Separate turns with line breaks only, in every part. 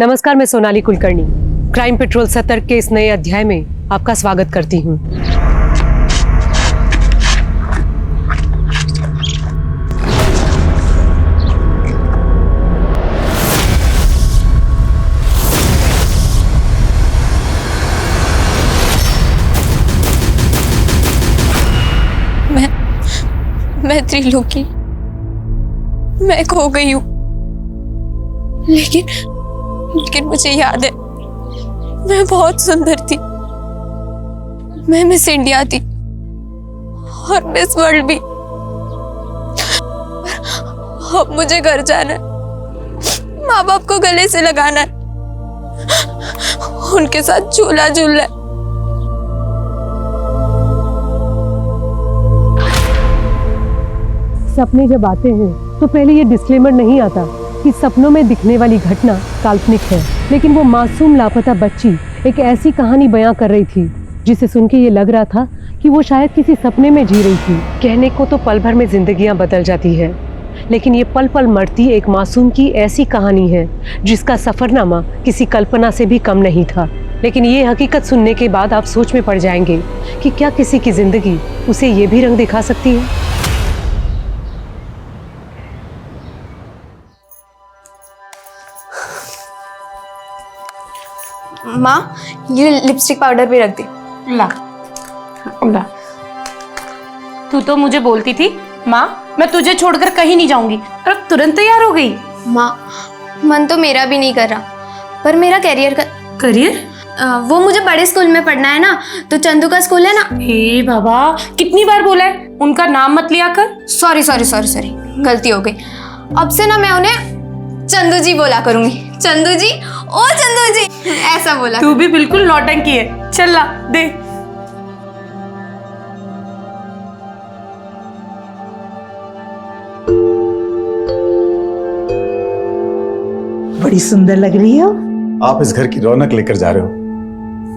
नमस्कार, मैं Sonali Kulkarni crime petrol सतर्क के इस नए अध्याय में आपका स्वागत करती हूँ।
मैं त्रिलोकी, मैं खो गई हूँ, लेकिन मुझे याद है मैं बहुत सुंदर थी। मैं मिस इंडिया थी और मिस वर्ल्ड भी। अब मुझे घर जाना है, माँ बाप को गले से लगाना है, उनके साथ झूला झूलना है।
सपने जब आते हैं तो पहले ये डिस्क्लेमर नहीं आता कि सपनों में दिखने वाली घटना काल्पनिक है, लेकिन वो मासूम लापता बच्ची एक ऐसी कहानी बयां कर रही थी जिसे सुन के ये लग रहा था कि वो शायद किसी सपने में जी रही थी। कहने को तो पल भर में जिंदगियां बदल जाती है, लेकिन ये पल पल मरती एक मासूम की ऐसी कहानी है जिसका सफरनामा किसी कल्पना से भी कम नहीं था। लेकिन ये हकीकत सुनने के बाद आप सोच में पड़ जाएंगे कि क्या किसी की जिंदगी उसे ये भी रंग दिखा सकती है।
माँ, ये लिपस्टिक पाउडर भी रख दे।
ला ला। तू तो मुझे बोलती थी माँ मैं तुझे छोड़कर कहीं नहीं जाऊंगी, और अब तुरंत तैयार हो गई।
माँ, मन तो मेरा भी नहीं कर रहा, पर मेरा
करियर
वो मुझे बड़े स्कूल में पढ़ना है ना, तो चंदू का स्कूल है ना।
हे बाबा, कितनी बार बोला है उनका नाम मत लिया कर।
सॉरी, गलती हो गई। अब से ना मैं उन्हें चंदू जी बोला करूंगी। चंदू जी, ओ चंदू जी, ऐसा बोला।
तू भी बिल्कुल नौटंकी है। चल ला दे।
बड़ी सुंदर लग रही हो।
आप इस घर की रौनक लेकर जा रहे हो।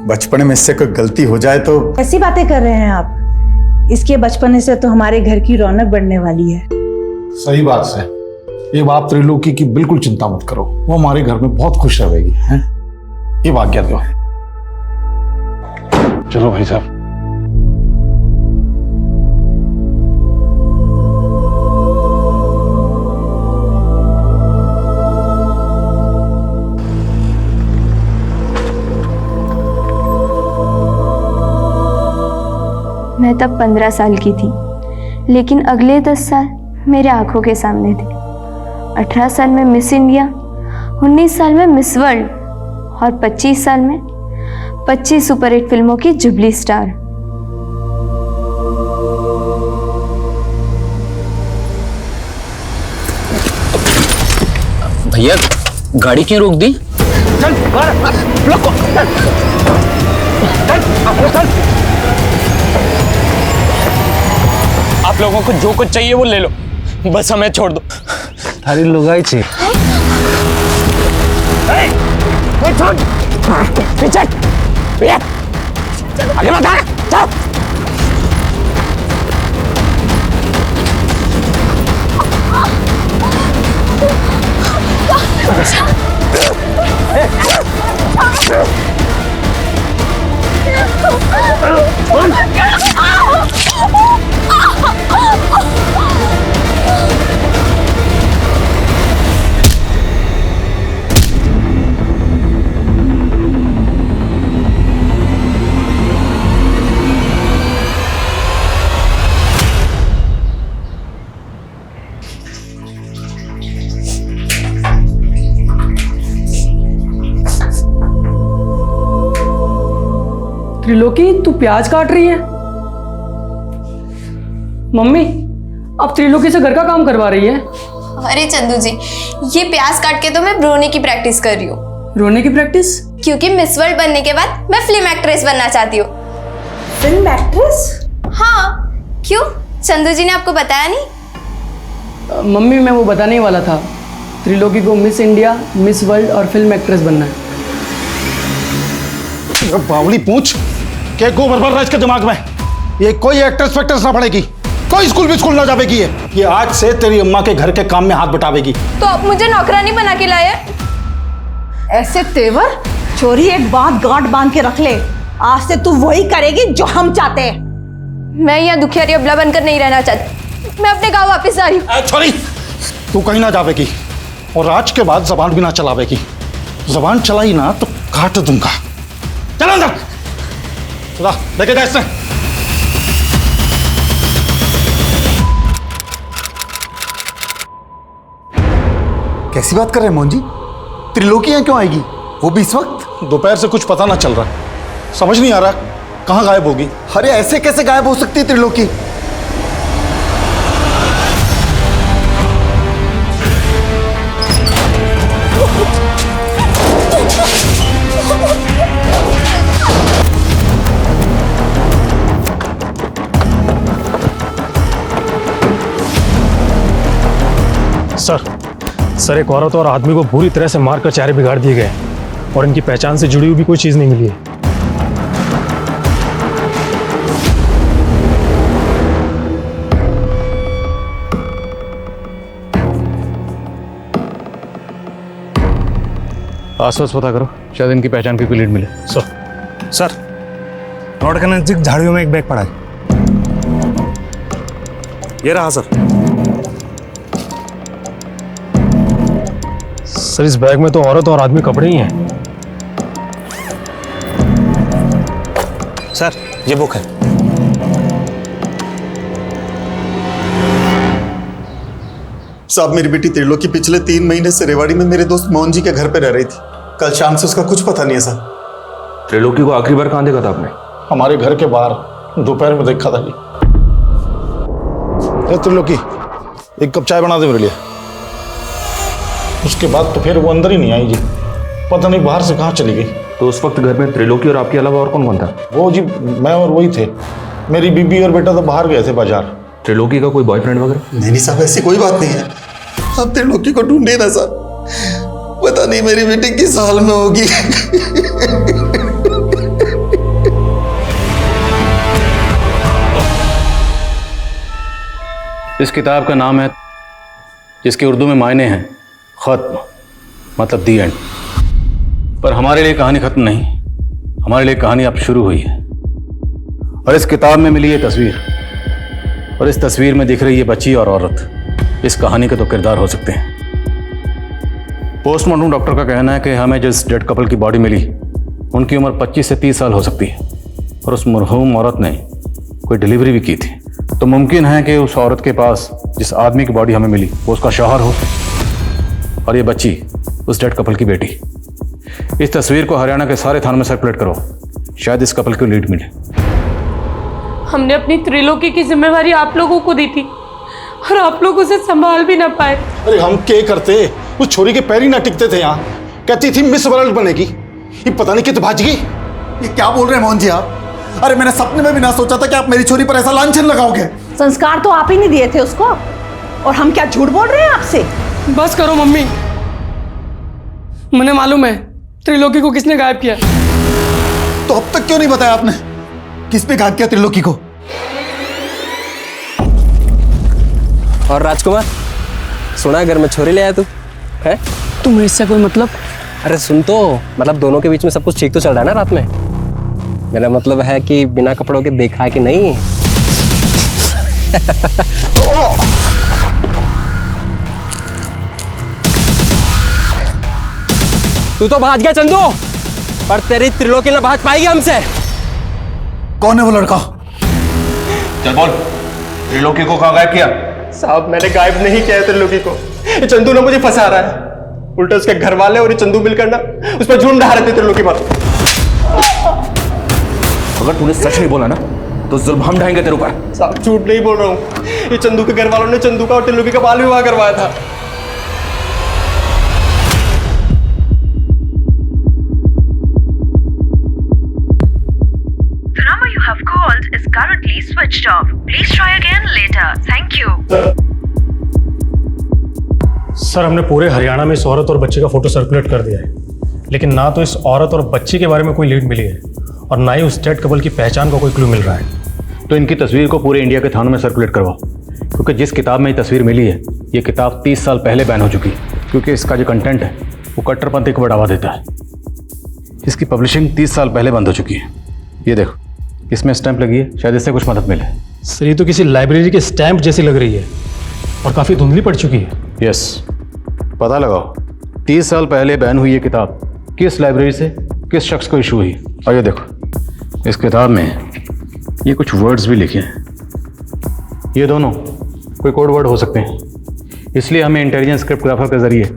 बचपन में इससे कोई गलती हो जाए तो।
कैसी बातें कर रहे हैं आप? इसके बचपने से तो हमारे घर की रौनक बढ़ने वाली है।
सही बात है। ये बात त्रिलोकी की बिल्कुल चिंता मत करो, वो हमारे घर में बहुत खुश रहेगी। हैं? ये वाक्य दो। चलो भाई साहब।
मैं तब 15 साल की थी, लेकिन अगले 10 साल मेरे आंखों के सामने थे। 18 साल में मिस इंडिया, 19 साल में मिस वर्ल्ड और 25 साल में 25 सुपरहिट फिल्मों की जुबली स्टार।
भैया गाड़ी क्यों रोक दी? चल, आप लोगों को जो कुछ चाहिए वो ले लो, बस हमें छोड़ दो।
थारी लुगाई छे।
पीछे आगे मत आ, चल।
त्रिलोकी, तू प्याज काट रही है? मम्मी, अब त्रिलोकी से घर का काम करवा रही है?
अरे चंदू जी, ये प्याज काट के तो मैं रोने की प्रैक्टिस कर रही हूँ।
रोने की प्रैक्टिस?
क्योंकि मिस वर्ल्ड बनने के बाद मैं फिल्म एक्ट्रेस बनना चाहती हूँ।
Film actress?
हाँ, क्यों? चंदू जी ने आपको बताया नहीं?
मम्मी, मैं वो बताने ही वाला था। त्रिलोकी को मिस इंडिया, मिस वर्ल्ड और फिल्म एक्ट्रेस बनना है।
बावली पूछ क्या गो भर रहा है इसके दिमाग में। ये कोई एक्ट्रेस फैक्ट्रेस ना पड़ेगी, कोई स्कूल भी स्कूल ना जावेगी। ये आज से तेरी अम्मा के घर के काम में हाथ बटावेगी।
तो आप मुझे नौकरानी बना के लाए?
ऐसे तेवर? चोरी एक बात गांठ बांध के रख ले, आज से तू वही करेगी जो हम चाहते हैं।
मैं यहाँ दुखियारी अबला बनकर नहीं रहना चाहती। मैं अपने गांव वापस जा रही हूँ।
छोरी, तू कहीं ना जावेगी और आज के बाद जबान भी ना चलावेगी। जबान चलाई ना तो काट दूंगा। चल अंदर, लेके जा इसने।
कैसी बात कर रहे हैं मोहन जी? त्रिलोकी यहाँ क्यों आएगी, वो भी इस वक्त?
दोपहर से कुछ पता ना चल रहा, समझ नहीं आ रहा कहाँ गायब होगी।
अरे ऐसे कैसे गायब हो सकती है त्रिलोकी?
सर एक औरत और आदमी को बुरी तरह से मारकर चेहरे बिगाड़ दिए गए और इनकी पहचान से जुड़ी हुई भी कोई चीज नहीं मिली है। आसपास पता करो, शायद इनकी पहचान की कोई लीड मिले।
सर, रोड के नजदीक झाड़ियों में एक बैग पड़ा है। ये रहा सर।
सर इस बैग में तो औरत और आदमी कपड़े ही हैं।
सर ये बुक है।
साहब, मेरी बेटी त्रिलोकी पिछले 3 महीने से रेवाड़ी में मेरे दोस्त मोहन जी के घर पे रह रही थी। कल शाम से उसका कुछ पता नहीं है सर।
त्रिलोकी को आखिरी बार कहाँ देखा था आपने?
हमारे घर के बाहर दोपहर में देखा था जी। त्रिलोकी, एक कप चाय बना दे मेरे लिए। उसके बाद तो फिर वो अंदर ही नहीं आई जी, पता नहीं बाहर से कहाँ चली गई।
तो उस वक्त घर में त्रिलोकी और आपके अलावा और कौन कौन था?
वो जी मैं और वही थे। मेरी बीबी और बेटा तो बाहर गए थे बाजार।
त्रिलोकी का कोई बॉयफ्रेंड वगैरह?
नहीं साहब, ऐसी कोई बात नहीं है। आप त्रिलोकी को ढूंढे ना सर, पता नहीं मेरी बेटी किस हाल में होगी।
इस किताब का नाम है, जिसके उर्दू में मायने हैं खत्म, मतलब दी एंड। पर हमारे लिए कहानी खत्म नहीं, हमारे लिए कहानी अब शुरू हुई है। और इस किताब में मिली ये तस्वीर, और इस तस्वीर में दिख रही है बच्ची और औरत, इस कहानी के तो किरदार हो सकते हैं। पोस्टमार्टम डॉक्टर का कहना है कि हमें जिस डेड कपल की बॉडी मिली, उनकी उम्र 25 से 30 साल हो सकती है, और उस मरहूम औरत ने कोई डिलीवरी भी की थी। तो मुमकिन है कि उस औरत के पास जिस आदमी की बॉडी हमें मिली वो उसका शौहर हो, और ये बच्ची उस डेड कपल की बेटी। इस तस्वीर को हरियाणा के सारे थानों में सर्कुलेट करो, शायद इस कपल को लीड मिले।
हमने अपनी त्रिलोकी की जिम्मेवारी आप लोगों को दी थी, और आप लोग उसे संभाल भी ना पाए।
अरे हम क्या करते, उस छोरी के पैर ही ना टिकते थे। यहाँ कहती थी मिस वर्ल्ड बनेगी, ये पता नहीं कितने भाज गई।
ये क्या बोल रहे हैं मोहन जी आप? अरे मैंने सपने में भी ना सोचा था कि आप मेरी छोरी पर ऐसा लांछन लगाओगे।
संस्कार तो आप ही नहीं दिए थे उसको, और हम क्या झूठ बोल रहे हैं आपसे?
बस करो मम्मी, मुझे मालूम है त्रिलोकी को किसने गायब किया।
तो अब तक क्यों नहीं बताया आपने? किसने गायब किया त्रिलोकी को?
और राजकुमार, सुना है घर में छोरी ले आया तू है?
तुम्हें इससे कोई मतलब?
अरे सुन तो, मतलब दोनों के बीच में सब कुछ ठीक तो चल रहा है ना रात में? मेरा मतलब है कि बिना कपड़ों के देखा कि नहीं। तू तो भाग गया चंदू, पर तेरी त्रिलोकी ना भाग पाएगी हमसे।
कौन है वो लड़का?
चल बोल, त्रिलोकी को कहाँ गायब किया?
साहब मैंने गायब नहीं किया है त्रिलोकी को, ये चंदू ने मुझे फंसा रहा है। उल्टा उसके घर वाले और ये चंदू मिलकर ना उस पर झूठ ढा रहे थे त्रिलोकी पर।
अगर तूने सच नहीं बोला ना तो जुल्म हम ढाएंगे तेरे ऊपर।
साहब झूठ नहीं बोल रहा हूँ, ये चंदू के घर वालों ने चंदू का और त्रिलोकी का बाल विवाह करवाया था।
The number you have called is currently switched off. Please try again later. Thank you.
Sir हमने पूरे हरियाणा में इस औरत और बच्चे का फोटो सर्कुलेट कर दिया है, लेकिन ना तो इस औरत और बच्ची के बारे में कोई लीड मिली है और ना ही उस डेड कपल की पहचान का कोई क्लू मिल रहा है।
तो इनकी तस्वीर को पूरे इंडिया के थानों में सर्कुलेट करवाओ, क्योंकि जिस किताब में ये तस्वीर मिली है, ये किताब 30 साल पहले बैन हो चुकी है, क्योंकि इसका जो कंटेंट है वो कट्टरपंथी को बढ़ावा देता है। इसकी पब्लिशिंग 30 साल पहले बंद हो चुकी है। ये देखो, इसमें स्टैंप लगी है, शायद इससे कुछ मदद मिले।
सर ये तो किसी लाइब्रेरी के स्टैंप जैसी लग रही है और काफ़ी धुंधली पड़ चुकी है।
यस, पता लगाओ 30 साल पहले बैन हुई ये किताब किस लाइब्रेरी से किस शख्स को इशू हुई। और ये देखो, इस किताब में ये कुछ वर्ड्स भी लिखे हैं। ये दोनों कोई कोड वर्ड हो सकते हैं, इसलिए हमें इंटेलिजेंस क्रिप्टोग्राफर के जरिए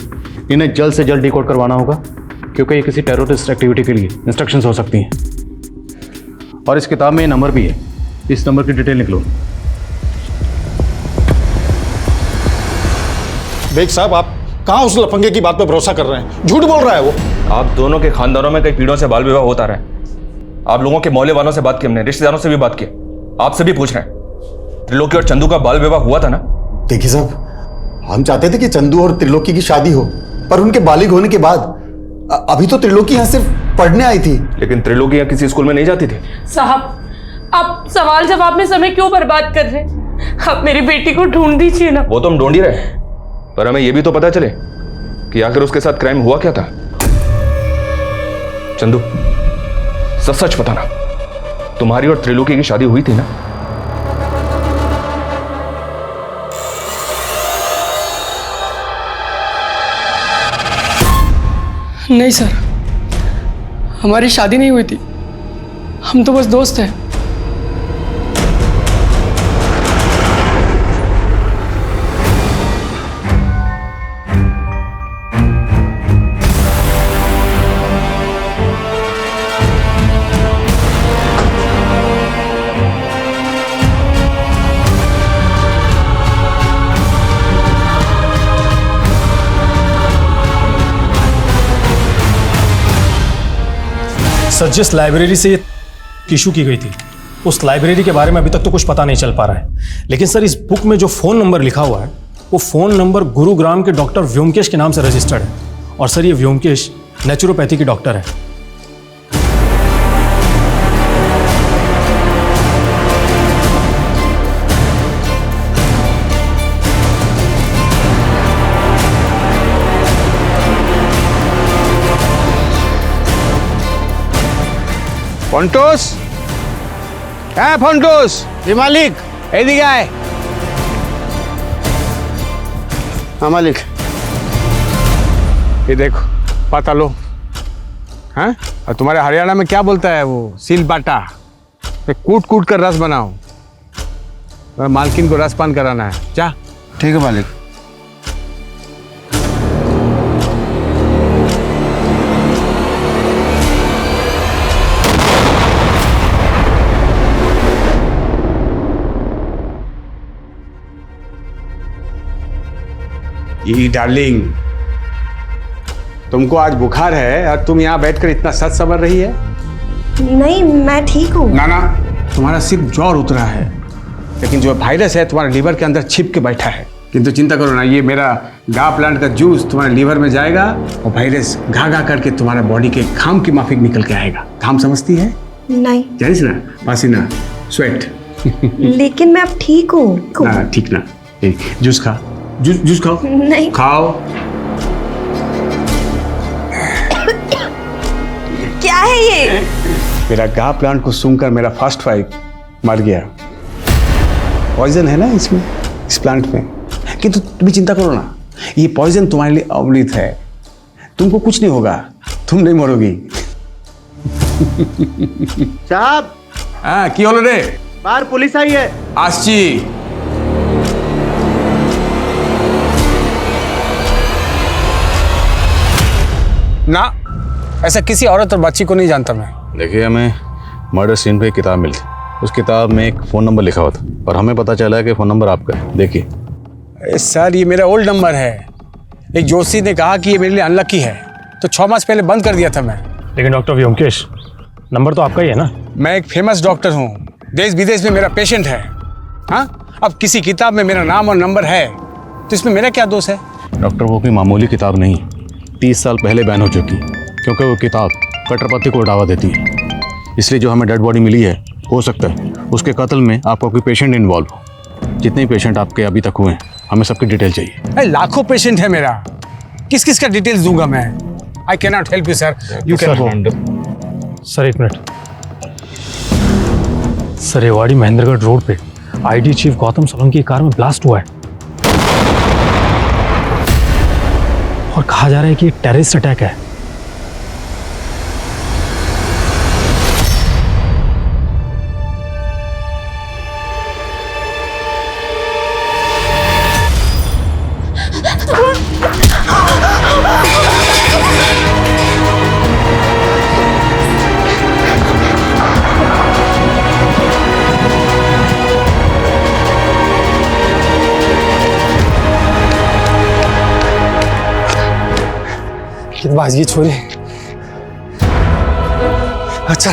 इन्हें जल्द से जल्द डिकोड करवाना होगा, क्योंकि ये किसी टेररिस्ट एक्टिविटी के लिए इंस्ट्रक्शंस हो सकती हैं। और इस किताब में ये नंबर भी है, इस नंबर की डिटेल निकलो।
बेग साहब, आप कहाँ उस लफंगे की बात पे भरोसा कर रहे हैं? झूठ बोल रहा है वो।
आप दोनों के खानदानों में कई पीढ़ियों से बाल विवाह होता रहा है। आप लोगों के मोहल्ले वालों से बात की हमने, रिश्तेदारों से भी बात की, आपसे भी पूछ रहे हैं। त्रिलोकी और चंदू का बाल विवाह हुआ था ना?
देखिए साहब, हम चाहते थे कि चंदू और त्रिलोकी की शादी हो, पर उनके बालिग होने के बाद अभी तो त्रिलोकी यहाँ सिर्फ पढ़ने आई थी।
लेकिन त्रिलोकी यहाँ किसी स्कूल में नहीं जाती थी।
साहब, आप सवाल जवाब में समय क्यों बर्बाद कर रहे हैं? आप मेरी बेटी को ढूंढ दीजिए ना।
वो तो हम ढूंढ ही रहे, पर हमें यह भी तो पता चले कि आखिर उसके साथ क्राइम हुआ क्या था। चंदू, सच सच बताना, तुम्हारी और त्रिलोकी की शादी हुई थी ना?
नहीं सर, हमारी शादी नहीं हुई थी, हम तो बस दोस्त हैं।
सर, जिस लाइब्रेरी से ये इशू की गई थी उस लाइब्रेरी के बारे में अभी तक तो कुछ पता नहीं चल पा रहा है। लेकिन सर, इस बुक में जो फ़ोन नंबर लिखा हुआ है वो फ़ोन नंबर गुरुग्राम के डॉक्टर व्योमकेश के नाम से रजिस्टर्ड है। और सर, ये व्योमकेश नेचुरोपैथी के डॉक्टर है।
ফন্টুস, হ্যাঁ ফন্টুস, মালিক এইদিকে আয়। हाँ मालिक, ये देखो पता लो। हाँ, और तुम्हारे हरियाणा में क्या बोलता है वो, सील बाटा। कूट कूट कर रस बनाओ, मालकिन को रसपान कराना है। जा। ठीक है मालिक। ये डार्लिंग, तुमको आज बुखार है और तुम यहाँ बैठकर इतना सच समझ रही है?
नहीं, मैं ठीक हूँ।
ना ना, तुम्हारा सिर्फ ज्वर उतरा है, लेकिन जो वायरस है तुम्हारे लीवर के अंदर छिप के बैठा है। किंतु चिंता करो ना, ये मेरा गा प्लांट का जूस तुम्हारे लीवर में जाएगा और वायरस घा घा करके तुम्हारे बॉडी के घाम की माफिक निकल के आएगा। घाम समझती है?
नहीं।
जानिस ना, पसीना, स्वेट।
लेकिन मैं अब ठीक हूँ।
ना ठीक ना, जूस खा, जूस खाओ।
नहीं
खाओ।
क्या है ये?
मेरा गा प्लांट को सूंघकर मेरा फर्स्ट वाइफ मर गया। पॉइजन है ना इसमें, इस प्लांट में। किंतु तुम चिंता करो ना, ये पॉइजन तुम्हारे लिए अमृत है। तुमको कुछ नहीं होगा, तुम नहीं मरोगी।
साहब।
हाँ, की होलो रे?
बाहर पुलिस आई है।
आसची। ना, ऐसा किसी औरत और बच्ची को नहीं जानता मैं।
देखिए, हमें मर्डर सीन पे एक किताब मिली, उस किताब में एक फ़ोन नंबर लिखा हुआ था और हमें पता चला है कि फ़ोन नंबर आपका है। देखिए
सर, ये मेरा ओल्ड नंबर है। एक जोशी ने कहा कि ये मेरे लिए अनलकी है, तो 6 मास पहले बंद कर दिया था मैं।
लेकिन डॉक्टर व्योमकेश, नंबर तो आपका ही है ना?
मैं एक फेमस डॉक्टर हूँ, देश विदेश में मेरा पेशेंट है। हाँ, अब किसी किताब में मेरा नाम और नंबर है तो इसमें मेरा क्या दोष है?
डॉक्टर, वो कोई मामूली किताब नहीं, 30 साल पहले बैन हो चुकी, क्योंकि वो किताब कट्टरपंथी को बढ़ावा देती है। इसलिए जो हमें डेड बॉडी मिली है, हो सकता है उसके कत्ल में आपका कोई पेशेंट इन्वॉल्व हो। जितने पेशेंट आपके अभी तक हुए हैं, हमें सबकी डिटेल चाहिए।
लाखों पेशेंट है मेरा, किस किस का डिटेल्स दूंगा मैं? I cannot help you, sir. You can go.
Sir एक minute sir, Rewari Mahendragarh road पे आईडी चीफ गौतम सोलंकी की कार में ब्लास्ट हुआ है और कहा जा रहा है कि टेररिस्ट अटैक है।
बाज ये छोरी। अच्छा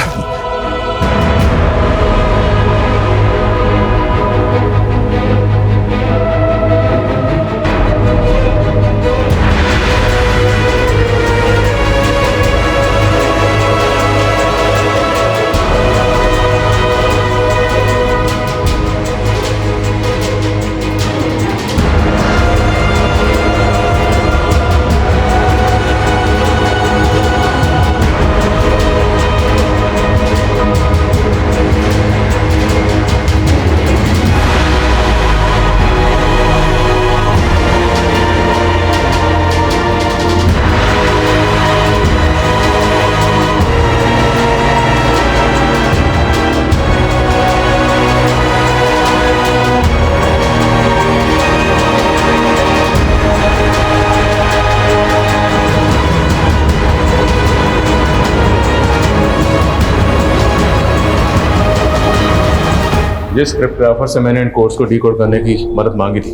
जिस क्रिप्टोग्राफर से मैंने इन कोड्स को डिकोड करने की मदद मांगी थी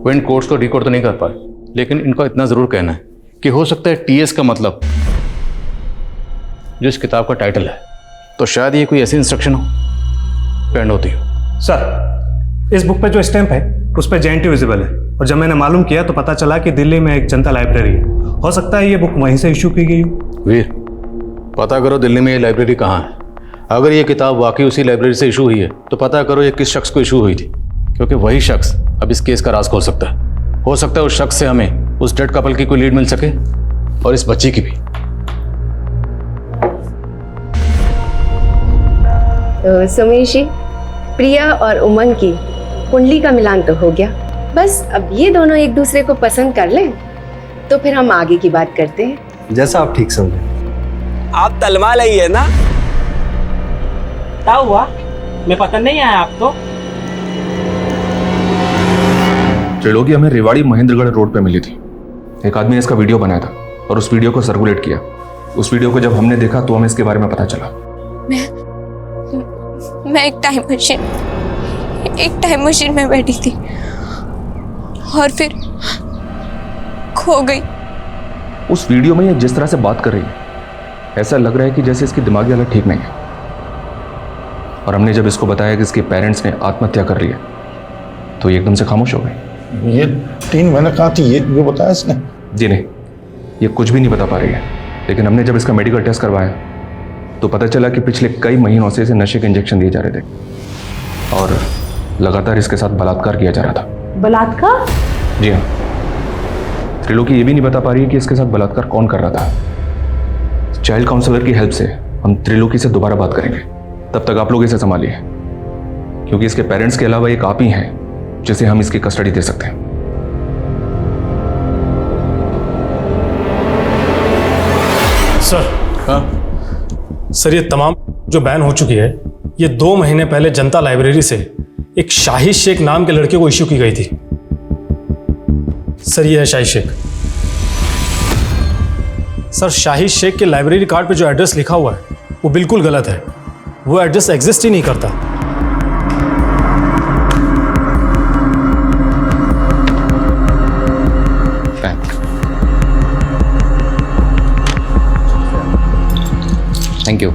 वो इन कोड्स को डिकोड तो नहीं कर पाए, लेकिन इनका इतना ज़रूर कहना है कि हो सकता है टीएस का मतलब जो इस किताब का टाइटल है, तो शायद ये कोई ऐसी इंस्ट्रक्शन हो पेंड होती हो।
सर इस बुक पे जो स्टैंप है उस पर JNT विजिबल है और जब मैंने मालूम किया तो पता चला कि दिल्ली में एक जनता लाइब्रेरी है। हो सकता है ये बुक वहीं से इशू की गई हो।
वीर पता करो दिल्ली में ये लाइब्रेरी कहाँ है। अगर ये किताब वाकई उसी लाइब्रेरी से इशू हुई है तो पता करो ये किस शख्स को इशू हुई थी, क्योंकि वही शख्स अब इस केस का राज खोल सकता है। हो सकता है उस शख्स से हमें उस डेड कपल की कोई लीड मिल सके और इस बच्ची की भी।
तो सुमेश जी, प्रिया और उमंग की कुंडली का मिलान तो हो गया, बस अब ये दोनों एक दूसरे को पसंद कर लें तो फिर हम आगे की बात करते हैं।
जैसा आप ठीक समझे।
आप तलवा लाई है ना? क्या हुआ? मैं पता नहीं आया आपको?
त्रिलोकी हमें रेवाड़ी महेंद्रगढ़ रोड पे मिली थी। एक आदमी ने इसका वीडियो बनाया था और उस वीडियो को सर्कुलेट किया। उस वीडियो को जब हमने देखा तो हमें इसके बारे में पता चला।
मैं एक टाइम मशीन में बैठी थी और फिर खो गई।
उस वीडियो में ये जिस तरह से बात कर रही है ऐसा लग रहा है कि जैसे इसकी दिमागी हालत ठीक नहीं है। और हमने जब इसको बताया कि इसके पेरेंट्स ने आत्महत्या कर ली है तो ये एकदम से खामोश हो गई।
ये 3 महीने कहाँ थी ये बताया इसने?
जी नहीं, ये कुछ भी नहीं बता पा रही है। लेकिन हमने जब इसका मेडिकल टेस्ट करवाया तो पता चला कि पिछले कई महीनों से इसे नशे के इंजेक्शन दिए जा रहे थे और लगातार इसके साथ बलात्कार किया जा रहा था।
बलात्कार?
जी हाँ। त्रिलोकी ये भी नहीं बता पा रही है कि इसके साथ बलात्कार कौन कर रहा था। चाइल्ड काउंसलर की हेल्प से हम त्रिलोकी से दोबारा बात करेंगे। तब तक आप लोग इसे संभालिए, क्योंकि इसके पेरेंट्स के अलावा एक आप ही हैं जिसे हम इसकी कस्टडी दे सकते हैं।
सर सर, ये तमाम जो बैन हो चुकी है ये 2 महीने पहले जनता लाइब्रेरी से एक शाहिद शेख नाम के लड़के को इश्यू की गई थी। सर ये है शाहिद शेख। सर शाहिद शेख के लाइब्रेरी कार्ड पे जो एड्रेस लिखा हुआ है वो बिल्कुल गलत है। वो एड्रेस एग्जिस्ट ही नहीं करता।
Thank you.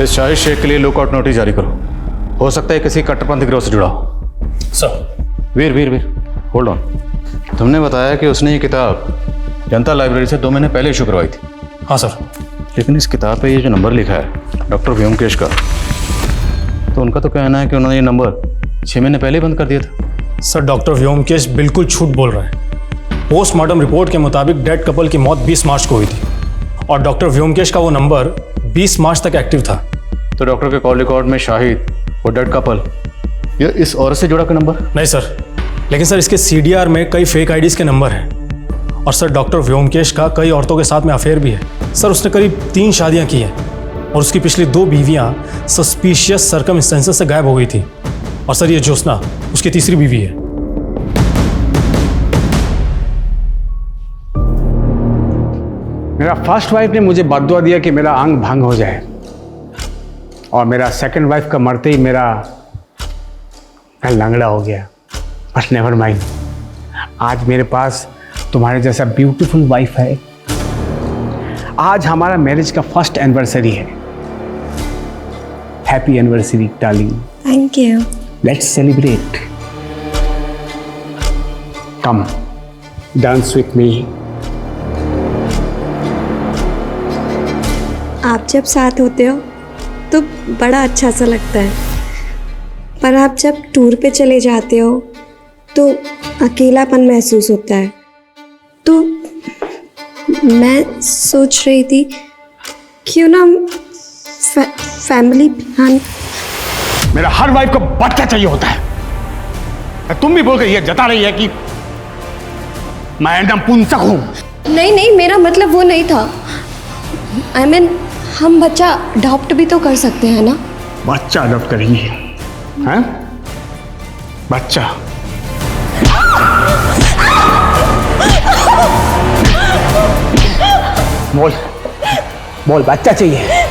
इस शाहिद शेख के लिए लुकआउट नोटिस जारी करो। हो सकता है किसी कट्टरपंथी गिरोह से जुड़ा हो।
सर।
Veer hold on. तुमने बताया कि उसने ये किताब जनता लाइब्रेरी से 2 महीने पहले इशू करवाई थी।
हाँ सर।
लेकिन इस किताब पे ये जो नंबर लिखा है डॉक्टर व्योमकेश का, तो उनका तो कहना है कि उन्होंने ये नंबर 6 महीने पहले ही बंद कर दिया था।
सर डॉक्टर व्योमकेश बिल्कुल झूठ बोल रहा है। पोस्टमार्टम रिपोर्ट के मुताबिक डेड कपल की मौत 20 मार्च को हुई थी और डॉक्टर व्योमकेश का वो नंबर 20 मार्च तक एक्टिव था।
तो डॉक्टर के कॉल रिकॉर्ड में शाहिद वो डेड कपल ये इस औरत से जुड़ा का नंबर?
नहीं सर, लेकिन सर इसके CDR में कई फेक आईडीज के नंबर हैं और सर डॉक्टर व्योमकेश का कई औरतों के साथ में अफेयर भी है। सर उसने करीब 3 शादियां की हैं और उसकी पिछली 2 बीवियां सस्पिशियस सर्कमस्टेंसेस से गायब हो गई थी और सर ये ज्योत्सना उसकी तीसरी बीवी है।
मेरा फर्स्ट वाइफ ने मुझे बददुआ दिया कि मेरा अंग भंग हो जाए और मेरा सेकंड वाइफ का मरते ही मैं लंगड़ा हो गया। बट नेवर माइंड, आज मेरे पास तुम्हारे जैसा ब्यूटीफुल वाइफ है। आज हमारा मैरिज का फर्स्ट एनिवर्सरी है। Happy anniversary darling.
Thank you.
Let's celebrate. Come dance with me.
आप जब साथ होते हो तो बड़ा अच्छा सा लगता है, पर आप जब टूर पे चले जाते हो तो अकेलापन महसूस होता है। तो मैं सोच रही थी क्यों ना फैमिली प्लान।
मेरा हर वाइफ को बच्चा चाहिए होता है। तुम भी बोल के ये जता रही है कि मैं एकदम पुंसक हूं।
नहीं, मेरा मतलब वो नहीं था। I mean, हम बच्चा अडॉप्ट भी तो कर सकते हैं ना।
बच्चा अडॉप्ट करेंगी? हैं? बच्चा? बोल बच्चा चाहिए।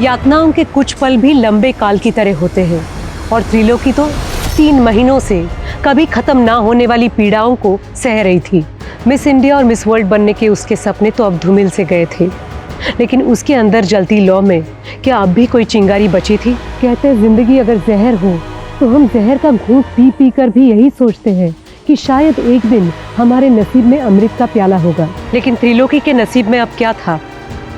यातनाओं के कुछ पल भी लंबे काल की तरह होते हैं और त्रिलोकी तो 3 महीनों से कभी खत्म ना होने वाली पीड़ाओं को सह रही थी। मिस इंडिया और मिस वर्ल्ड बनने के उसके सपने तो अब धूमिल से गए थे, लेकिन उसके अंदर जलती लौ में क्या अब भी कोई चिंगारी बची थी? कहते हैं जिंदगी अगर जहर हो तो हम जहर का घूंट पी पी कर भी यही सोचते हैं कि शायद एक दिन हमारे नसीब में अमृत का प्याला होगा। लेकिन त्रिलोकी के नसीब में अब क्या था?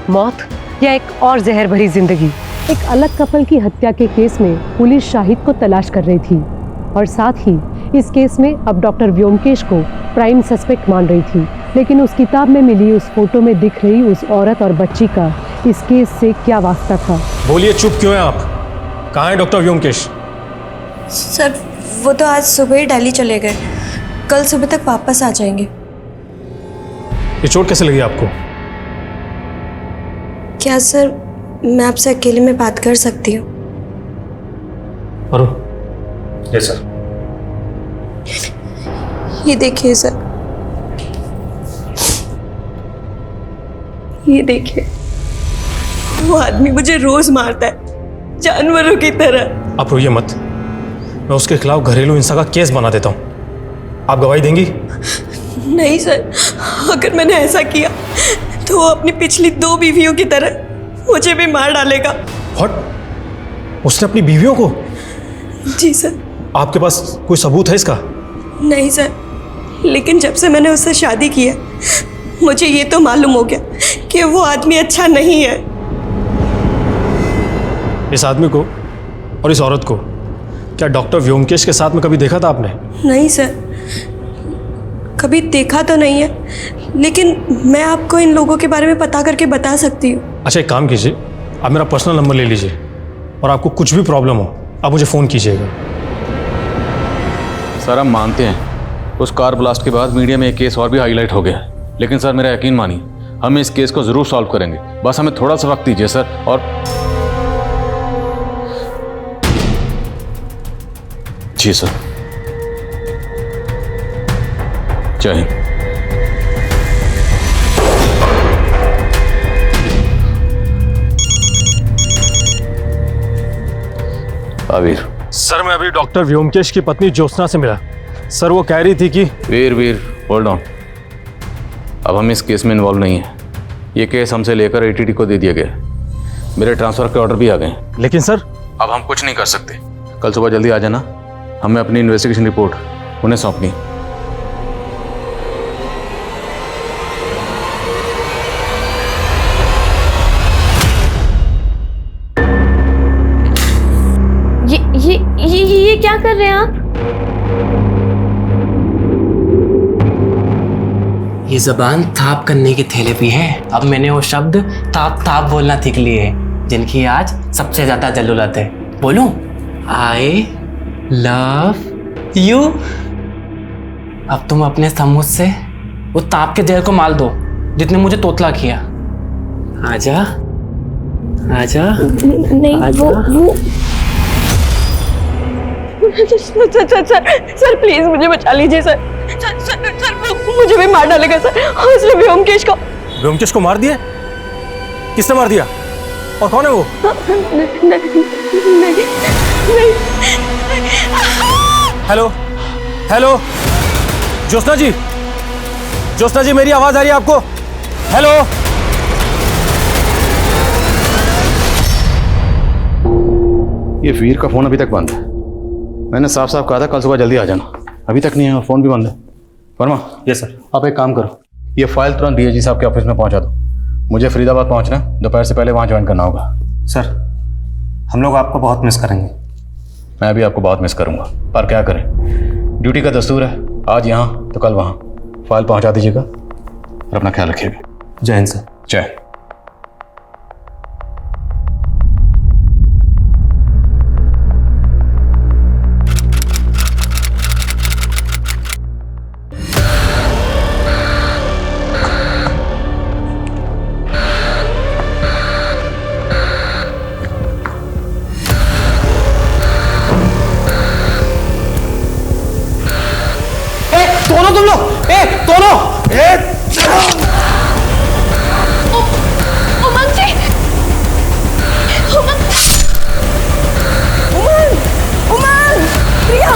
मौत या एक और जहर भरी जिंदगी? एक अलग कपल की हत्या के केस में पुलिस शाहिद को तलाश कर रही थी और साथ ही इस केस में अब डॉक्टर व्योमकेश को प्राइम सस्पेक्ट मान रही थी। लेकिन उस किताब में मिली उस फोटो में दिख रही उस औरत और बच्ची का इस केस से क्या वास्ता था?
बोलिए, चुप क्यों हैं आप? कहाँ है डॉक्टर व्योमकेश?
सर वो तो आज सुबह ही दिल्ली चले गए, कल सुबह तक वापस आ जाएंगे।
ये चोट कैसे लगी आपको?
क्या सर मैं आपसे अकेले में बात कर सकती हूँ?
Yes sir.
ये देखिए सर, ये देखिए, वो आदमी मुझे रोज मारता है जानवरों की तरह।
आप रोइए मत, मैं उसके खिलाफ घरेलू हिंसा का केस बना देता हूँ। आप गवाही देंगी?
नहीं सर, अगर मैंने ऐसा किया तो वो अपनी पिछली 2 बीवियों की तरह मुझे भी मार डालेगा।
व्हाट? उसने अपनी बीवियों को?
जी सर।
आपके पास कोई सबूत है इसका?
नहीं सर, लेकिन जब से मैंने उससे शादी की है मुझे ये तो मालूम हो गया कि वो आदमी अच्छा नहीं है।
इस आदमी को और इस औरत को क्या डॉक्टर व्योमकेश के साथ में कभी देखा था आपने?
नहीं सर, कभी देखा तो नहीं है, लेकिन मैं आपको इन लोगों के बारे में पता करके बता सकती हूँ।
अच्छा, एक काम कीजिए, आप मेरा पर्सनल नंबर ले लीजिए और आपको कुछ भी प्रॉब्लम हो आप मुझे फ़ोन कीजिएगा।
सर हम मानते हैं उस कार ब्लास्ट के बाद मीडिया में एक केस और भी हाईलाइट हो गया, लेकिन सर मेरा यकीन मानिए हम इस केस को ज़रूर सॉल्व करेंगे। बस हमें थोड़ा सा वक्त दीजिए सर। और जी सर, जय हिंद। वीर।
सर मैं अभी डॉक्टर व्योमकेश की पत्नी ज्योत्सना से मिला। सर वो कह रही थी कि
वीर होल्ड ऑन। अब हम इस केस में इन्वॉल्व नहीं है। ये केस हमसे लेकर एटीटी को दे दिया गया। मेरे ट्रांसफर के ऑर्डर भी आ गए।
लेकिन सर
अब हम कुछ नहीं कर सकते। कल सुबह जल्दी आ जाना, हमें अपनी इन्वेस्टिगेशन रिपोर्ट उन्हें सौंपनी।
ये क्या कर रहे हैं आप?
ये जबान ताप करने की थेरेपी है। अब मैंने वो शब्द ताप ताप बोलना सीख लिए हैं जिनकी आज सबसे ज्यादा जरूरत है। बोलूं? I love you. अब तुम अपने समूह से वो ताप के जहर को माल दो जितने मुझे तोतला किया। आजा आजा।
नहीं
आजा।
वो सर प्लीज मुझे बचा लीजिए सर। सर मुझे भी मार डालेगा सर। और इसलिए व्योमकेश को
मार दिया? किसने मार दिया और कौन है वो?
नहीं।
हेलो हेलो ज्योत्सना जी मेरी आवाज आ रही है आपको? हेलो।
ये वीर का फोन अभी तक बंद है। मैंने साफ साफ कहा था कल सुबह जल्दी आ जाना, अभी तक नहीं है, फोन भी बंद है। वर्मा।
Yes sir.
आप एक काम करो, ये फाइल तुरंत डीएजी साहब के ऑफिस में पहुंचा दो। मुझे फरीदाबाद पहुंचना है, दोपहर से पहले वहां ज्वाइन करना होगा।
सर हम लोग आपको बहुत मिस करेंगे।
मैं भी आपको बहुत मिस करूंगा, पर क्या करें, ड्यूटी का दस्तूर है। आज यहाँ तो कल वहाँ। फाइल पहुंचा दीजिएगा और अपना ख्याल रखिएगा।
जय हिंद सर।
जय।
दोनों तुम लोग दोनों
उमंग जी। उमंग प्रिया।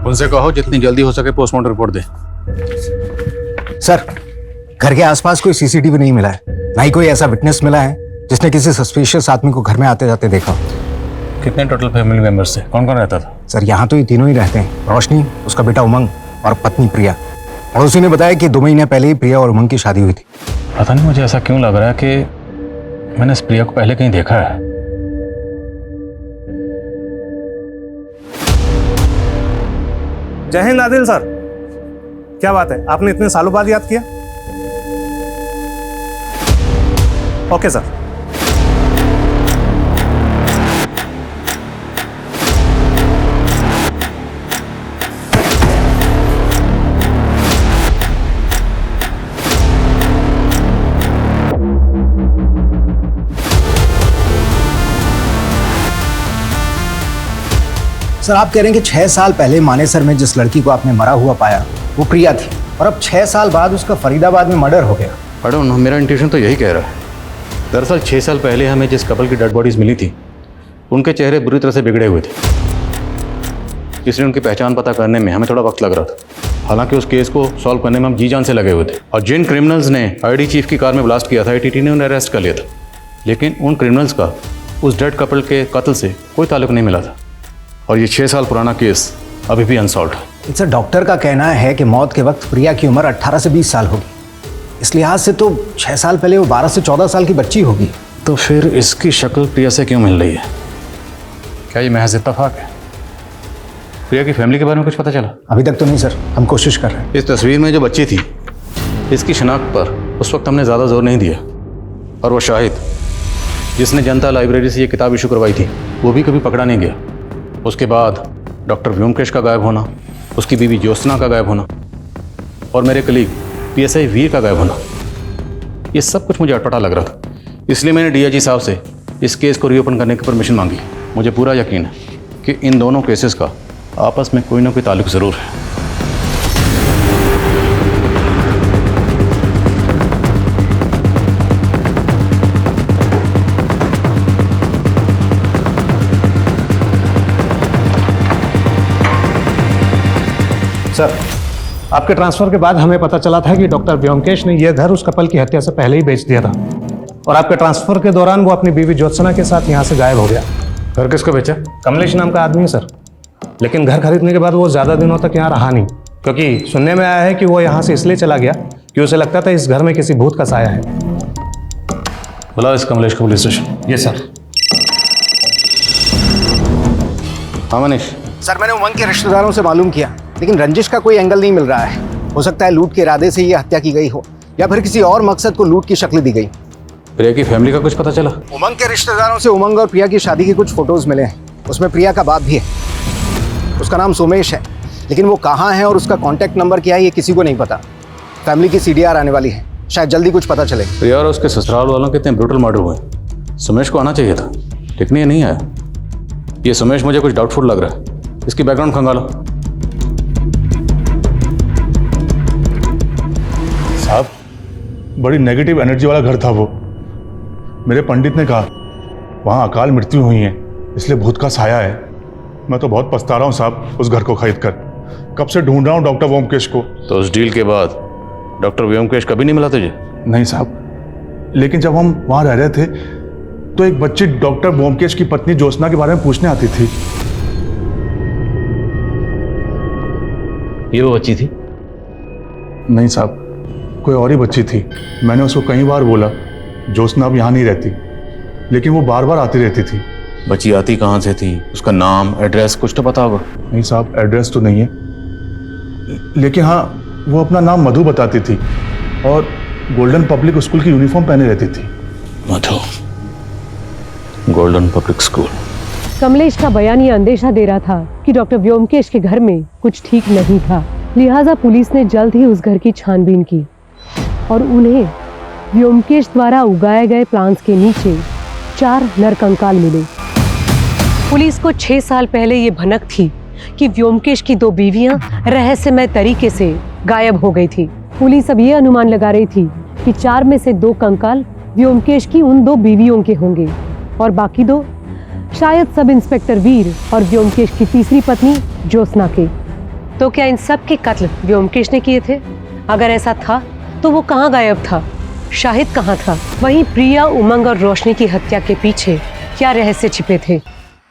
उनसे कहो जितनी जल्दी हो सके पोस्टमार्टम रिपोर्ट दे।
सर घर के आसपास कोई सीसीटीवी नहीं मिला है, ना ही कोई ऐसा विटनेस मिला है जिसने किसी सस्पिशियस आदमी को घर में आते जाते देखा।
कितने टोटल फैमिली मेंबर्स थे, कौन कौन रहता था?
सर यहाँ तो ये तीनों ही रहते हैं, रोशनी, उसका बेटा उमंग और पत्नी प्रिया। और उसी ने बताया कि 2 महीने पहले ही प्रिया और उमंग की शादी हुई थी।
पता नहीं मुझे ऐसा क्यों लग रहा है कि मैंने इस प्रिया को पहले कहीं देखा है।
जय हिंद आदिल सर। क्या बात है, आपने इतने सालों बाद याद किया? Okay sir.
सर आप कह रहे हैं कि 6 साल पहले मानेसर में जिस लड़की को आपने मरा हुआ पाया वो प्रिया थी, और अब 6 साल बाद उसका फरीदाबाद में मर्डर हो गया।
I don't know, मेरा इंट्यूशन तो यही कह रहा है। दरअसल 6 साल पहले हमें जिस कपल की डेड बॉडीज मिली थी उनके चेहरे बुरी तरह से बिगड़े हुए थे, इसलिए उनकी पहचान पता करने में हमें थोड़ा वक्त लग रहा था। हालांकि उस केस को सॉल्व करने में हम जी जान से लगे हुए थे और जिन क्रिमिनल्स ने आईडी चीफ की कार में ब्लास्ट किया था आईटीटी ने उन्हें अरेस्ट कर लिया था, लेकिन उन क्रिमिनल्स का उस डेड कपल के कत्ल से कोई ताल्लुक नहीं मिला था और ये 6 साल पुराना केस अभी भी अनसॉल्व है।
सर, डॉक्टर का कहना है कि मौत के वक्त प्रिया की उम्र 18 से 20 साल होगी। इस लिहाज से तो 6 साल पहले वो 12 से 14 साल की बच्ची होगी।
तो फिर इसकी शक्ल प्रिया से क्यों मिल रही है? क्या ये महज इत्तेफाक है? प्रिया की फैमिली के बारे में कुछ पता चला?
अभी तक तो नहीं सर, हम कोशिश कर रहे हैं।
इस तस्वीर में जो बच्ची थी इसकी शनाख्त पर उस वक्त हमने ज़्यादा जोर नहीं दिया और वो शाहिद जिसने जनता लाइब्रेरी से ये किताब इशू करवाई थी वो भी कभी पकड़ा नहीं गया। उसके बाद डॉक्टर व्योमकेश का गायब होना, उसकी बीवी ज्योत्सना का गायब होना और मेरे कलीग PSI वीर का गायब होना, ये सब कुछ मुझे अटपटा लग रहा था। इसलिए मैंने DIG साहब से इस केस को रीओपन करने की परमिशन मांगी। मुझे पूरा यकीन है कि इन दोनों केसेस का आपस में कोई ना कोई ताल्लुक ज़रूर है।
सर, आपके ट्रांसफर के बाद हमें पता चला था कि डॉक्टर व्योमकेश ने यह घर उस कपल की हत्या से पहले ही बेच दिया था और आपके ट्रांसफर के दौरान वो अपनी बीवी ज्योत्सना के साथ यहाँ से गायब हो गया।
घर किसको बेचा?
कमलेश नाम का आदमी है सर, लेकिन घर खरीदने के बाद वो ज़्यादा दिनों तक यहाँ रहा नहीं, क्योंकि सुनने में आया है कि वो यहाँ से इसलिए चला गया कि उसे लगता था इस घर में किसी भूत का साया है।
बुलाओ इस कमलेश को पुलिस स्टेशन।
ये सर।
हाँ मनीष।
सर, मैंने उमंग के रिश्तेदारों से मालूम किया, लेकिन रंजिश का कोई एंगल नहीं मिल रहा है। हो सकता है लूट के इरादे से ये हत्या की गई हो या फिर किसी और मकसद को लूट की शक्ल दी गई।
प्रिया की फैमिली का कुछ पता चला?
उमंग के रिश्तेदारों से उमंग और प्रिया की शादी के कुछ फोटोज मिले हैं। उसमें प्रिया का बाप भी है, उसका नाम सोमेश है, लेकिन वो कहाँ है और उसका कॉन्टैक्ट नंबर क्या है ये किसी को नहीं पता। फैमिली की CDR आने वाली है, शायद जल्दी कुछ पता चले।
प्रिया और उसके ससुराल वालों के इतने ब्रूटल मर्डर हुए, सुमेश को आना चाहिए था, लेकिन ये नहीं आया। ये सुमेश मुझे कुछ डाउटफुल लग रहा है, इसकी बैकग्राउंड खंगालो।
साहब, बड़ी नेगेटिव एनर्जी वाला घर था वो। मेरे पंडित ने कहा वहाँ अकाल मृत्यु हुई है, इसलिए भूत का साया है। मैं तो बहुत पछता रहा हूँ साहब उस घर को खरीद कर। कब से ढूंढ रहा हूँ डॉक्टर व्योमकेश को।
तो उस डील के बाद डॉक्टर व्योमकेश कभी नहीं मिला तुझे?
नहीं साहब, लेकिन जब हम वहाँ रह रहे थे तो एक बच्ची डॉक्टर व्योमकेश की पत्नी ज्योत्सना के बारे में पूछने आती थी।
ये वो बच्ची थी?
नहीं साहब, कोई और ही बच्ची थी। मैंने उसको कई बार बोला ज्योत्सना अब यहाँ नहीं रहती, लेकिन वो बार बार आती रहती थी।
बच्ची आती कहाँ से थी? उसका नाम, एड्रेस कुछ तो पता होगा?
नहीं साहब, एड्रेस तो नहीं है, लेकिन हाँ वो अपना नाम मधु बताती थी और गोल्डन पब्लिक स्कूल की यूनिफॉर्म पहने रहती थी।
मधु, गोल्डन पब्लिक स्कूल।
कमलेश का बयान ये अंदेशा दे रहा था कि डॉक्टर व्योमकेश के घर में कुछ ठीक नहीं था, लिहाजा पुलिस ने जल्द ही उस घर की छानबीन की और उन्हें व्योमकेश द्वारा उगाए गए प्लांट्स के नीचे 4 नरकंकाल मिले। पुलिस को 6 साल पहले ये भनक थी कि व्योमकेश की 2 बीवियां रहस्यमय तरीके से गायब हो गई थी। पुलिस अब ये अनुमान लगा रही थी कि 4 में से 2 कंकाल व्योमकेश की उन 2 बीवियों के होंगे और बाकी 2 शायद सब इंस्पेक्टर वीर और व्योमकेश की तीसरी पत्नी ज्योत्सना के। तो क्या इन सब के कत्ल व्योमकेश ने किए थे? अगर ऐसा था तो वो कहाँ गायब था? शाहिद कहाँ था? वहीं प्रिया, उमंग और रोशनी की हत्या के पीछे क्या रहस्य छिपे थे?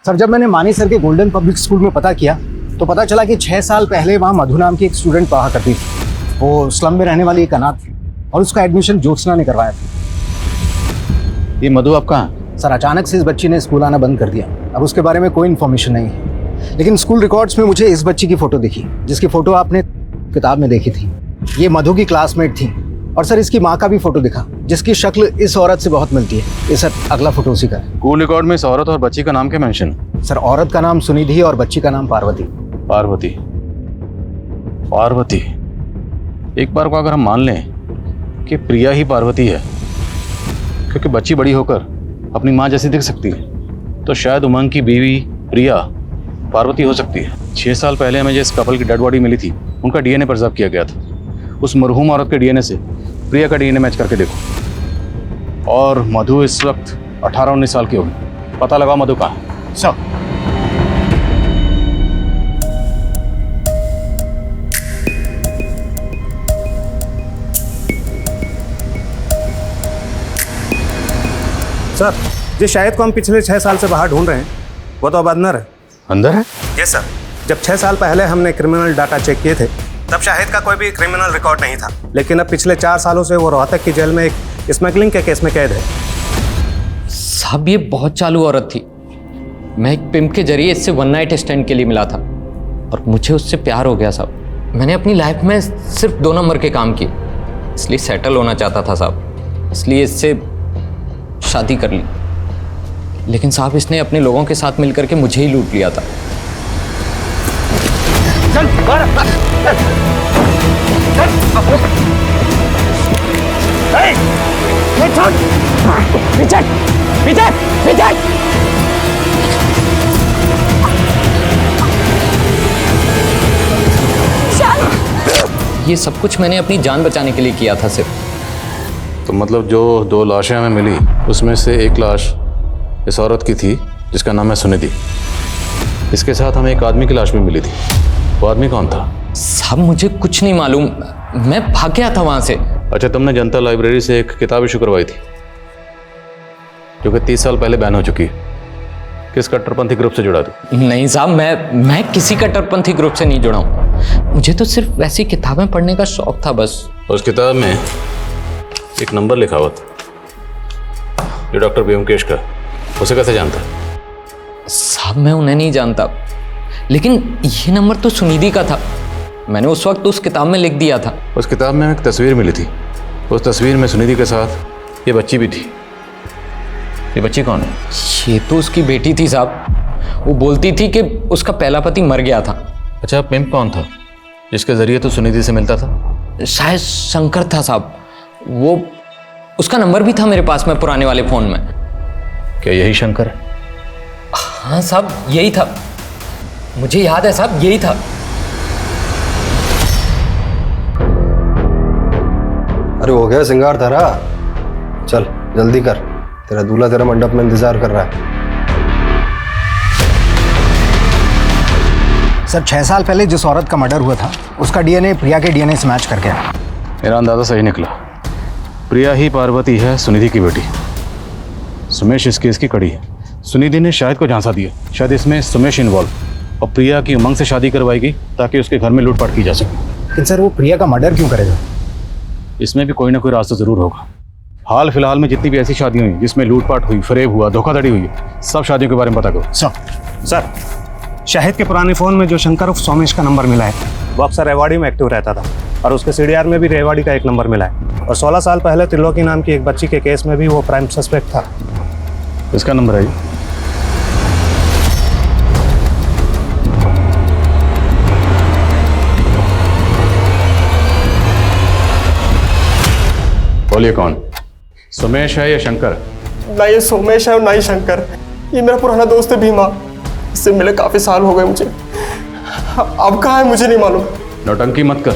सर, जब मैंने मानी सर के गोल्डन पब्लिक स्कूल में पता किया तो पता चला कि 6 साल पहले वहाँ मधु नाम की एक स्टूडेंट पढ़ा करती थी। वो स्लम में रहने वाली एक अनाथ थी और उसका एडमिशन ज्योत्सना ने करवाया था।
ये मधु आप कहाँ?
सर, अचानक से इस बच्ची ने स्कूल आना बंद कर दिया। अब उसके बारे में कोई इन्फॉर्मेशन नहीं है, लेकिन स्कूल रिकॉर्ड्स में मुझे इस बच्ची की फोटो दिखी, जिसकी फोटो आपने किताब में देखी थी। ये मधु की क्लासमेट थी और सर इसकी माँ का भी फोटो दिखा, जिसकी शक्ल इस औरत से बहुत मिलती है। ये सर अगला फोटो उसी का है।
स्कूल रिकॉर्ड में इस औरत और बच्ची का नाम क्या मेंशन?
सर, औरत का नाम सुनिधि और बच्ची का नाम पार्वती।
पार्वती, पार्वती। एक बार को अगर हम मान लें कि प्रिया ही पार्वती है, क्योंकि बच्ची बड़ी होकर अपनी माँ जैसी दिख सकती है, तो शायद उमंग की बीवी प्रिया पार्वती हो सकती है। 6 साल पहले हमें जिस कपल की डेड बॉडी मिली थी उनका DNA प्रिजर्व किया गया था। उस मरहूम औरत के DNA से प्रिया का DNA मैच करके देखो। और मधु इस वक्त 18-19 साल की होगी। पता लगा मधु कहाँ है।
सर
सर, जिस शाहिद को हम पिछले 6 साल से बाहर ढूंढ रहे हैं वो तो अब अंदर है।
अंदर है?
Yes sir. जब 6 साल पहले हमने क्रिमिनल डाटा चेक किए थे तब शाहिद का कोई भी क्रिमिनल रिकॉर्ड नहीं था, लेकिन अब पिछले 4 सालों से वो रोहतक की जेल में एक स्मगलिंग के केस में कैद है।
साहब ये बहुत चालू औरत थी। मैं एक पिम्प के जरिए इससे 1 नाइट स्टैंड के लिए मिला था और मुझे उससे प्यार हो गया साहब। मैंने अपनी लाइफ में सिर्फ 2 नंबर के काम किए, इसलिए सेटल होना चाहता था साहब, इसलिए इससे शादी कर ली। लेकिन साहब इसने अपने लोगों के साथ मिलकर के मुझे ही लूट लिया था।
चल
ये सब कुछ मैंने अपनी जान बचाने के लिए किया था सिर्फ।
तो मतलब जो 2 लाशें हमें मिली उसमें से एक लाश इस औरत की थी जिसका नाम है सुनिधि। इसके साथ हमें एक आदमी की लाश भी मिली थी। वो आदमी कौन था?
साहब मुझे कुछ नहीं मालूम, मैं भाग गया था वहां से।
अच्छा, तुमने जनता लाइब्रेरी से एक किताब इशू करवाई थी जो कि 30 साल पहले बैन हो चुकी है। किस कट्टरपंथी ग्रुप से जुड़ा थी?
नहीं साहब, मैं किसी कट्टरपंथी ग्रुप से नहीं जुड़ा हूँ। मुझे तो सिर्फ वैसी किताबें पढ़ने का शौक था बस।
उस किताब में एक नंबर लिखा हुआ था जो डॉक्टर ब्योमकेश का। उसे कैसे जानता?
साहब मैं उन्हें नहीं जानता, लेकिन ये नंबर तो सुनिधि का था। मैंने उस वक्त उस किताब में लिख दिया था।
उस किताब में एक तस्वीर मिली थी। उस तस्वीर में सुनिधि के साथ ये बच्ची भी थी। ये बच्ची कौन है?
ये तो उसकी बेटी थी साहब। वो बोलती थी कि उसका पहला पति मर गया था।
अच्छा, पिंप कौन था जिसके जरिए तो सुनिधि से मिलता था?
शायद शंकर था साहब। वो उसका नंबर भी था मेरे पास में पुराने वाले फोन में।
क्या यही शंकर है?
हाँ साहब यही था, मुझे याद है साहब यही था।
अरे हो गया सिंगार तारा, चल जल्दी कर, तेरा दूल्हा तेरा मंडप में इंतजार कर रहा है। सर 6 साल पहले जिस औरत का मर्डर हुआ था उसका डीएनए प्रिया के डीएनए से मैच कर गया।
मेरा अंदाजा सही निकला। प्रिया ही पार्वती है सुनिधि की बेटी। सुमेश इस केस की कड़ी है। सुनिधि ने शाहिद को झांसा दिया, शायद इसमें सुमेश इन्वॉल्व, और प्रिया की उमंग से शादी करवाएगी ताकि उसके घर में लूटपाट की जा सके।
लेकिन सर वो प्रिया का मर्डर क्यों करेगा?
इसमें भी कोई ना कोई रास्ता जरूर होगा। हाल फिलहाल में जितनी भी ऐसी शादियां हुई जिसमें लूटपाट हुई, फरेब हुआ, धोखाधड़ी हुई, सब शादियों के बारे में पता करो।
सर शाहिद के पुराने फ़ोन में जो शंकर उर्फ सोमेश का नंबर मिला है वो अक्सर रेवाड़ी में एक्टिव रहता था, और उसके सीडीआर में भी रेवाड़ी का एक नंबर मिला है। और 16 साल पहले त्रिलोकी नाम की एक बच्ची के केस में भी वो प्राइम सस्पेक्ट था।
इसका नंबर है? बोलिए कौन? सुमेश है या शंकर?
ना ये सोमेश है और ना ही शंकर। ये मेरा पुराना दोस्त है भीमा। इससे मिले काफी साल हो गए मुझे। अब कहाँ है मुझे नहीं मालूम।
नौटंकी मत कर,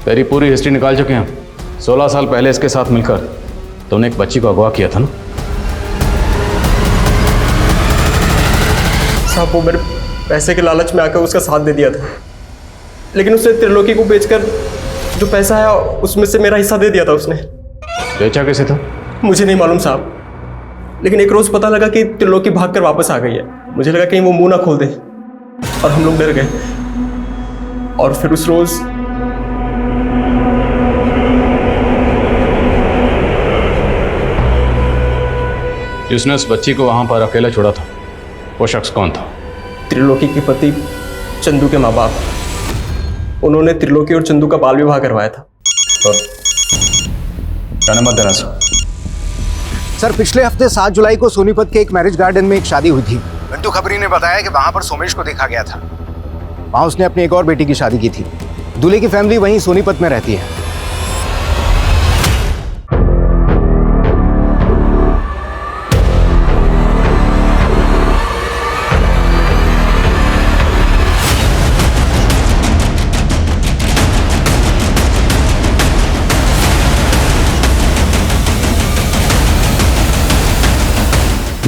तेरी पूरी हिस्ट्री निकाल चुके हैं। 16 साल पहले इसके साथ मिलकर तुमने एक बच्ची को अगवा किया था ना?
साहब वो मेरे पैसे के लालच में आकर उसका साथ दे दिया था, लेकिन उसने त्रिलोकी को बेचकर जो पैसा है उसमें से मेरा हिस्सा दे दिया था उसने।
बेचा कैसे था?
मुझे नहीं मालूम साहब, लेकिन एक रोज पता लगा कि त्रिलोकी भाग कर वापस आ गई है। मुझे लगा कहीं वो मुंह ना खोल दे, और हम लोग डर गए। और फिर उस रोज
जिसने उस बच्ची को वहां पर अकेला छोड़ा था वो शख्स कौन था?
त्रिलोकी के पति चंदू के माँ बाप। उन्होंने त्रिलोकी और चंदू का बाल विवाह करवाया था।
जाने मत देना सर।
सर पिछले हफ्ते 7 जुलाई को सोनीपत के एक मैरिज गार्डन में एक शादी हुई थी। घंटू खबरी ने बताया कि वहां पर सोमेश को देखा गया था। वहां उसने अपनी एक और बेटी की शादी की थी। दूल्हे की फैमिली वहीं सोनीपत में रहती है।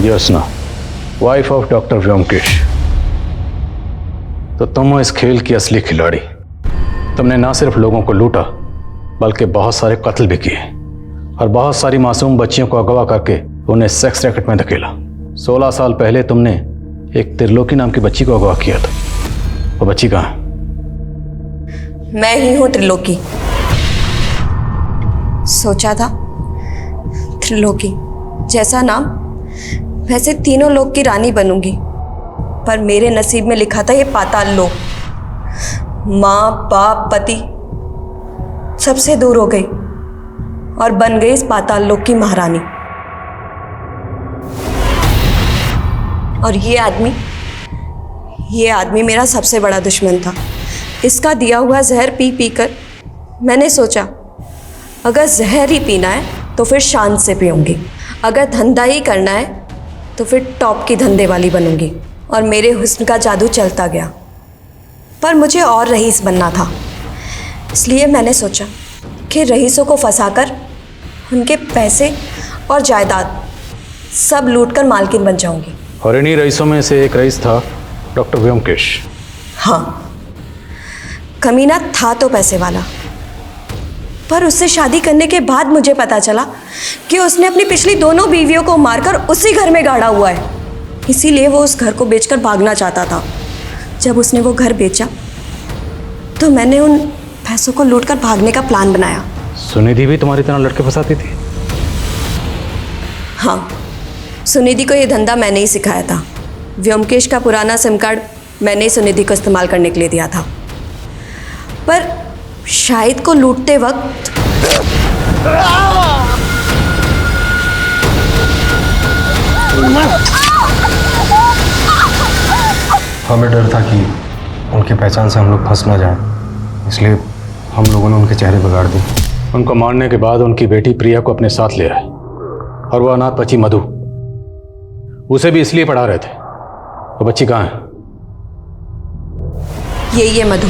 Jyotsna, wife of doctor Byomkesh. तो तुम हो इस खेल की असली खिलाड़ी। तुमने ना सिर्फ लोगों को लूटा बल्कि बहुत सारे कत्ल भी किए और बहुत सारी मासूम बच्चियों को अगवा करके उन्हें सेक्स रैकेट में धकेला। 16 साल पहले तुमने एक त्रिलोकी नाम की बच्ची को अगवा किया था। वो बच्ची कहाँ है?
मैं ही हूं त्रिलोकी। सोचा था त्रिलोकी जैसा नाम, वैसे तीनों लोक की रानी बनूंगी, पर मेरे नसीब में लिखा था ये पाताल लोक। माँ बाप पति सबसे दूर हो गई और बन गई इस पाताल लोक की महारानी। और ये आदमी मेरा सबसे बड़ा दुश्मन था। इसका दिया हुआ जहर पी पी कर मैंने सोचा अगर जहर ही पीना है तो फिर शान से पीऊंगी, अगर धंधा ही करना है तो फिर टॉप की धंधे वाली बनूंगी। और मेरे हुस्न का जादू चलता गया, पर मुझे और रईस बनना था। इसलिए मैंने सोचा कि रईसों को फंसाकर उनके पैसे और जायदाद सब लूटकर मालकिन बन जाऊंगी।
और इन्हीं रईसों में से एक रईस था डॉक्टर व्योमकेश।
हाँ, कमीना था तो पैसे वाला, पर उससे शादी करने के बाद मुझे पता चला कि उसने अपनी पिछली दोनों बीवियों को मारकर उसी घर में गाड़ा हुआ है। इसीलिए वो उस घर को बेचकर भागना चाहता था। जब उसने वो घर बेचा तो मैंने उन पैसों को लूटकर भागने का प्लान बनाया।
सुनिधि भी तुम्हारी तरह लड़के फंसाती थी?
हाँ, सुनिधि को ये धंधा मैंने ही सिखाया था। व्योमकेश का पुराना सिम कार्ड मैंने ही सुनिधि को इस्तेमाल करने के लिए दिया था। पर शाहिद को लूटते वक्त
हमें डर था कि उनकी पहचान से हम लोग फंस ना जाए, इसलिए हम लोगों ने उनके चेहरे बिगाड़ दिए।
उनको मारने के बाद उनकी बेटी प्रिया को अपने साथ ले आए और वो अनाथ बच्ची मधु, उसे भी इसलिए पढ़ा रहे थे। वो बच्ची कहाँ है?
ये मधु।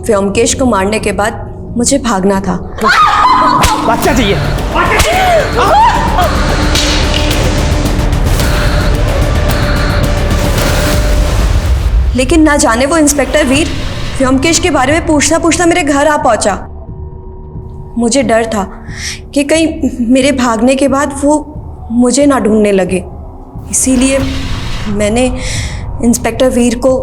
व्योमकेश को मारने के बाद मुझे भागना था।
बच्चा चाहिए।
लेकिन ना जाने वो इंस्पेक्टर वीर व्योमकेश के बारे में पूछता पूछता मेरे घर आ पहुंचा। मुझे डर था कि कहीं मेरे भागने के बाद वो मुझे ना ढूंढने लगे। इसीलिए मैंने इंस्पेक्टर वीर को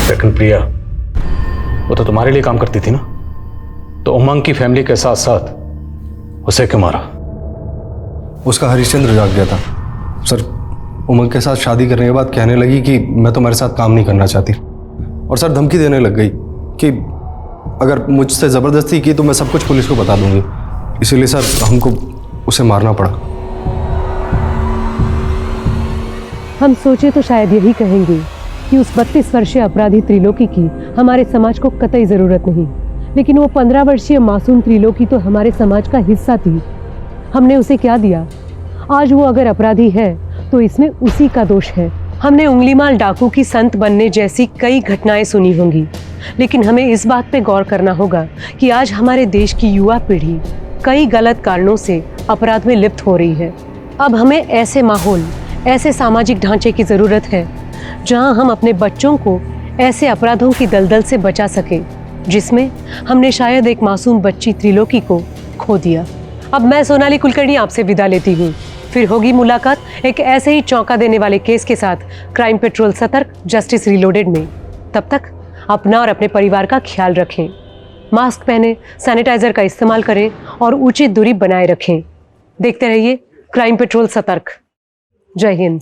लेकिन प्रिया वो तो तुम्हारे लिए काम करती थी ना, तो उमंग की फैमिली के साथ साथ उसे क्यों मारा?
उसका हरिश्चंद्र जाग गया था सर। उमंग के साथ शादी करने के बाद कहने लगी कि मैं तुम्हारे साथ काम नहीं करना चाहती, और सर धमकी देने लग गई कि अगर मुझसे ज़बरदस्ती की तो मैं सब कुछ पुलिस को बता दूंगी। इसीलिए सर हमको उसे मारना पड़ा।
हम सोचे तो शायद यही कहेंगे कि उस 32 वर्षीय अपराधी त्रिलोकी की हमारे समाज को कतई जरूरत नहीं, लेकिन वो 15 वर्षीय मासूम त्रिलोकी तो हमारे समाज का हिस्सा थी। हमने उसे क्या दिया? आज वो अगर अपराधी है तो इसमें उसी का दोष है। हमने उंगलीमाल डाकू की संत बनने जैसी कई घटनाएं सुनी होंगी, लेकिन हमें इस बात पे गौर करना होगा कि आज हमारे देश की युवा पीढ़ी कई गलत कारणों से अपराध में लिप्त हो रही है। अब हमें ऐसे माहौल, ऐसे सामाजिक ढांचे की जरूरत है जहां हम अपने बच्चों को ऐसे अपराधों की दलदल से बचा सके जिसमें हमने शायद एक मासूम बच्ची त्रिलोकी को खो दिया। अब मैं सोनाली कुलकर्णी आपसे विदा लेती हूँ। फिर होगी मुलाकात एक ऐसे ही चौंका देने वाले केस के साथ क्राइम पेट्रोल सतर्क जस्टिस रीलोडेड में। तब तक अपना और अपने परिवार का ख्याल रखें, मास्क पहने, सैनिटाइजर का इस्तेमाल करें और उचित दूरी बनाए रखें। देखते रहिए क्राइम पेट्रोल सतर्क। जय हिंद।